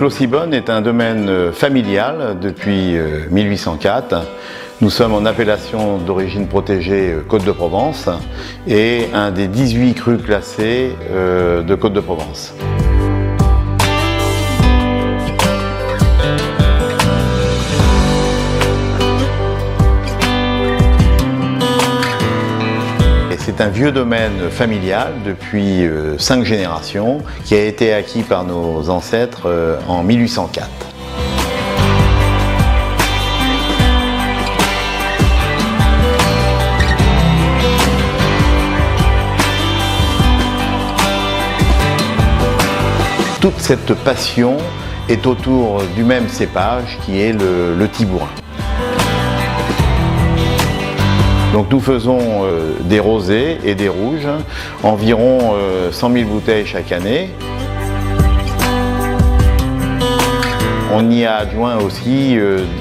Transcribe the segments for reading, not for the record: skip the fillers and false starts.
Clos Sibonne est un domaine familial depuis 1804. Nous sommes en appellation d'origine protégée Côte de Provence et un des 18 crus classés de Côte de Provence. C'est un vieux domaine familial depuis 5 générations qui a été acquis par nos ancêtres en 1804. Toute cette passion est autour du même cépage qui est le Tibourin. Donc nous faisons des rosés et des rouges, environ 100 000 bouteilles chaque année. On y a adjoint aussi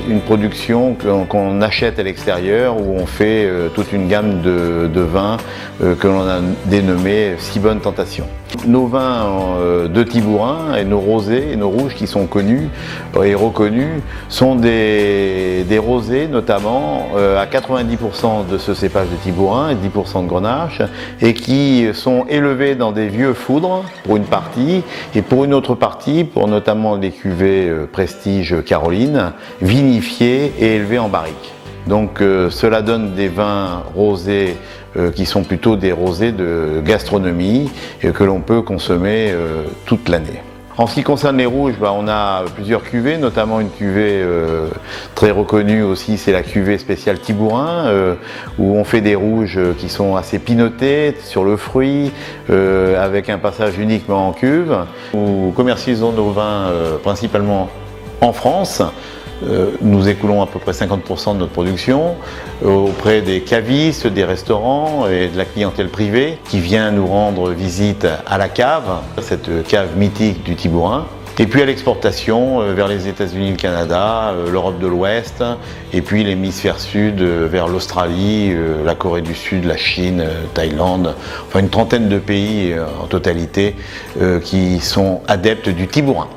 une production qu'on achète à l'extérieur où on fait toute une gamme de vins que l'on a dénommé Sibonne Tentation. Nos vins de Tibourin et nos rosés et nos rouges qui sont connus et reconnus sont des rosés notamment à 90% de ce cépage de Tibourin et 10% de Grenache et qui sont élevés dans des vieux foudres pour une partie et pour une autre partie, pour notamment les cuvées Prestige Caroline, vinifiés et élevés en barrique. Donc cela donne des vins rosés qui sont plutôt des rosés de gastronomie et que l'on peut consommer toute l'année. En ce qui concerne les rouges, on a plusieurs cuvées, notamment une cuvée très reconnue aussi, c'est la cuvée spéciale Tibourin, où on fait des rouges qui sont assez pinotés sur le fruit, avec un passage uniquement en cuve. Nous commercialisons nos vins principalement en France. Nous écoulons à peu près 50% de notre production auprès des cavistes, des restaurants et de la clientèle privée qui vient nous rendre visite à la cave, cette cave mythique du Tibourin. Et puis à l'exportation vers les États-Unis, le Canada, l'Europe de l'Ouest et puis l'hémisphère sud vers l'Australie, la Corée du Sud, la Chine, Thaïlande, enfin une trentaine de pays en totalité qui sont adeptes du Tibourin.